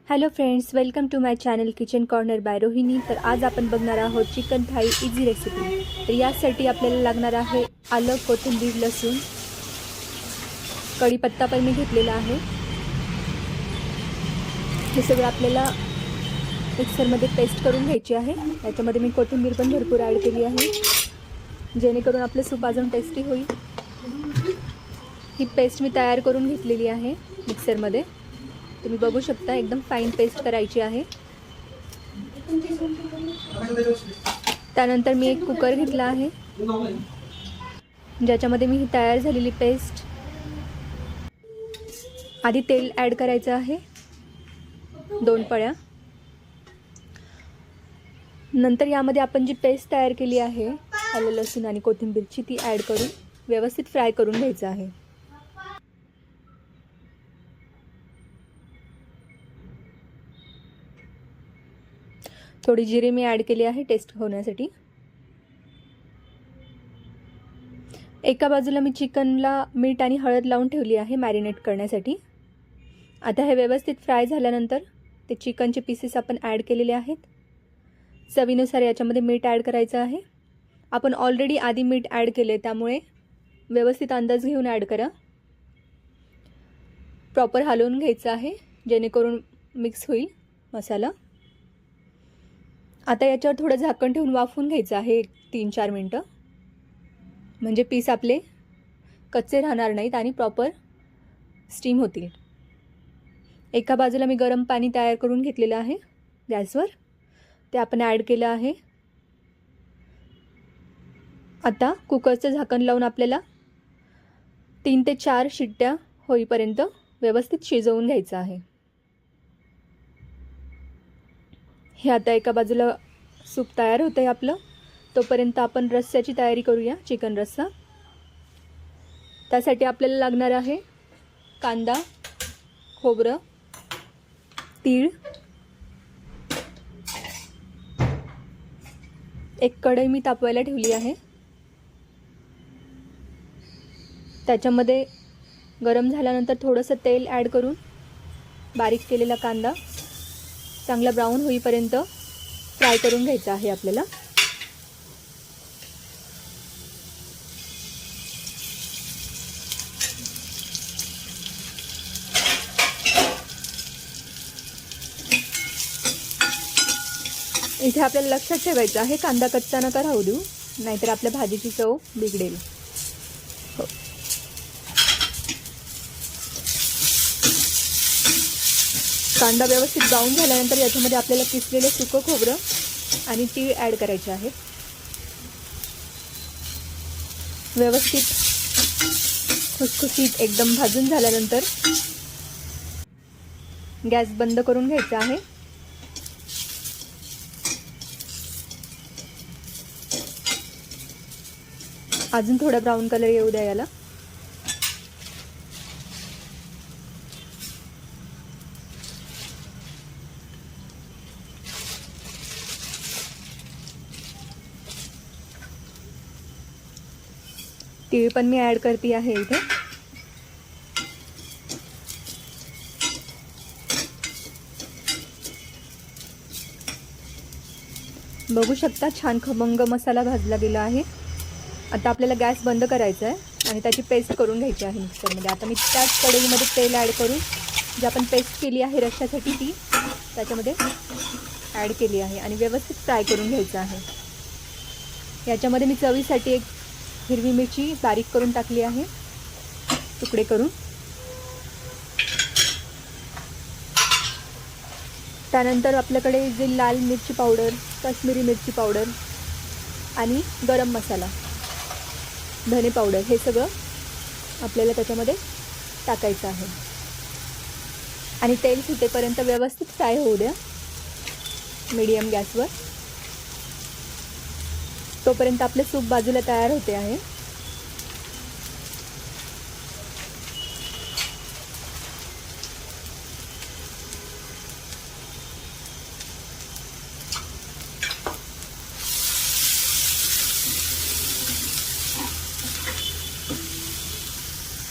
Hello friends, welcome to my channel kitchen corner by Rohini. तर आज आपण बघणार आहोत चिकन थाई इझी रेसिपी। तर यासाठी आपल्याला लागणार आहे आलं, कोथिंबीर, लसूण, कढीपत्ता पण मी घेतलेला आहे। हे सगळं आपल्याला मिक्सरमध्ये पेस्ट करून घ्यायची आहे। याच्यामध्ये मी कोथिंबीर पण भरपूर ॲड केली आहे, जेणेकरून आपलं सूप अजून टेस्टी होईल। ही पेस्ट मी तयार करून घेतलेली आहे मिक्सरमध्ये। तुम्ही बघू शकता, एकदम फाईन पेस्ट करायची आहे। त्यानंतर मी एक कुकर घेतला आहे, ज्याच्यामध्ये मी ही तयार झालेली पेस्ट, आधी तेल ॲड करायचं आहे 2 पळ्या। नंतर यामध्ये आपण जी पेस्ट तयार केली आहे आलं, लसूण आणि कोथिंबीरची, ती ॲड करून व्यवस्थित फ्राय करून घ्यायचं आहे। थोडी जिरे मी ॲड केली आहे टेस्ट होण्यासाठी। एका बाजूला मी चिकनला मीठ आणि हळद लावून ठेवली आहे मॅरिनेट करण्यासाठी। आता हे व्यवस्थित फ्राय झाल्यानंतर ते चिकनचे पीसेस आपण ॲड केलेले आहेत। चवीनुसार याच्यामध्ये मीठ ॲड करायचं आहे। आपण ऑलरेडी आधी मीठ ॲड केले, त्यामुळे व्यवस्थित अंदाज घेऊन ॲड करा। प्रॉपर हलवून घ्यायचं आहे, जेणेकरून मिक्स होईल मसाला। आता याच्यावर थोडं झाकण ठेवून वाफवून घ्यायचं आहे 3-4 मिनटं, म्हणजे पीस आपले कच्चे राहणार नाहीत आणि प्रॉपर स्टीम होतील। एका बाजूला मी गरम पाणी तयार करून घेतलेलं आहे गॅसवर, ते आपण ॲड केलं आहे। आता कुकरचं झाकण लावून आपल्याला 3 ते 4 शिट्ट्या होईपर्यंत व्यवस्थित शिजवून घ्यायचं आहे। हे आता एका बाजूला सूप तयार होतं आहे आपलं, तोपर्यंत आपण रस्स्याची तयारी करूया, चिकन रस्सा। त्यासाठी आपल्याला लागणार आहे कांदा, खोबरं, तीळ, एक कढई मी तापवायला ठेवली आहे। त्याच्यामध्ये गरम झाल्यानंतर थोडंसं तेल ॲड करून बारीक केलेला कांदा चांगला ब्राऊन होईपर्यंत फ्राय करून घ्यायचा आहे आपल्याला। इथे आपल्याला लक्षात ठेवायचं आहे, कांदा कच्चा नका राहू देऊ, नाहीतर आपल्या भाजीची चव बिघडेल। कांदा व्यवस्थित ब्राऊन झाल्यानंतर याच्यामध्ये आपल्याला किसलेले सुकं खोबरं आणि तीळ ॲड करायचे आहेत। व्यवस्थित खुसखुशीत एकदम भाजून झाल्यानंतर गॅस बंद करून घ्यायचा आहे। अजून थोडा ब्राऊन कलर येऊ द्या याला। तीळ पण मी ॲड करते आहे इथे। बघू शकता, छान खमंग मसाला भाजला गेला आहे। आता आपल्याला गॅस बंद करायचा आहे आणि त्याची पेस्ट करून घ्यायची आहे मिक्सरमध्ये। आता मी त्याच कढईमध्ये तेल ॲड करून जी आपण पेस्ट केली आहे रश्श्यासाठी, ती त्याच्यामध्ये ॲड केली आहे आणि व्यवस्थित फ्राय करून घ्यायचं आहे। याच्यामध्ये मी चवीसाठी एक हिरवी मिरची बारीक करून टाकली आहे, तुकडे करून। त्यानंतर आपल्याकडे जे लाल मिरची पावडर, काश्मीरी मिरची पावडर आणि गरम मसाला, धने पावडर, हे सगळं आपल्याला त्याच्यामध्ये टाकायचं आहे आणि तेल सुटेपर्यंत व्यवस्थित फ्राय होऊ द्या मीडियम गॅसवर। तोपर्यंत आपले सूप बाजूला तयार होते आहे।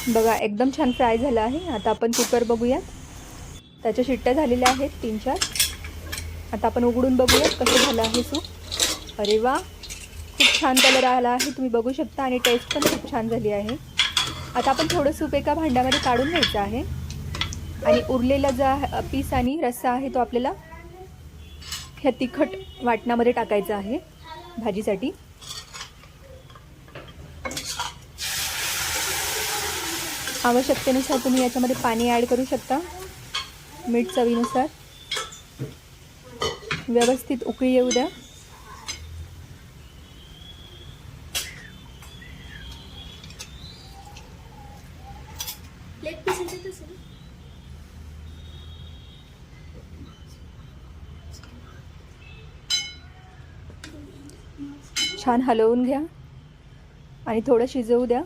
बघा, एकदम छान फ्राय झाला आहे। आता आपण कुकर बघूयात। त्याच्या शिट्ट्या झालेल्या आहेत 3-4. आता आपण उघडून बघूया कसं झालं आहे सूप. अरे वा, खूप छान कलर आला आहे, तुम्ही बघू शकता, आणि टेस्ट पण खूप छान झाली आहे. आता आपण थोडं सूप एका भांड्यामध्ये काढून घ्यायचं आहे आणि उरलेला जो पीस आणि रस्सा आहे तो आपल्याला ह्या तिखट वाटणामध्ये टाकायचा आहे भाजीसाठी. आवश्यकतेनुसार तुम्ही याच्यामध्ये पाणी ॲड करू शकता, मीठ चवीनुसार. व्यवस्थित उकळी येऊ द्या. छान हलवून घ्या आणि थोडं शिजवू द्या.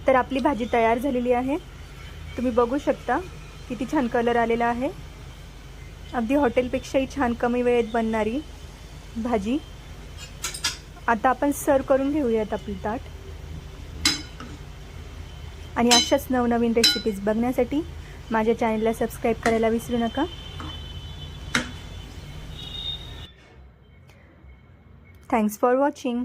तर आपली भाजी तयार झालेली आहे. तुम्ही बघू शकता किती छान कलर आलेला आहे. अगदी हॉटेलपेक्षाही छान कमी वेळेत बनणारी भाजी. आता आपण सर्व करून घेऊयात आपली ताट. आणि अशाच नवनवीन रेसिपीज बघण्यासाठी माझ्या चॅनलला सबस्क्राईब करायला विसरू नका. Thanks for watching.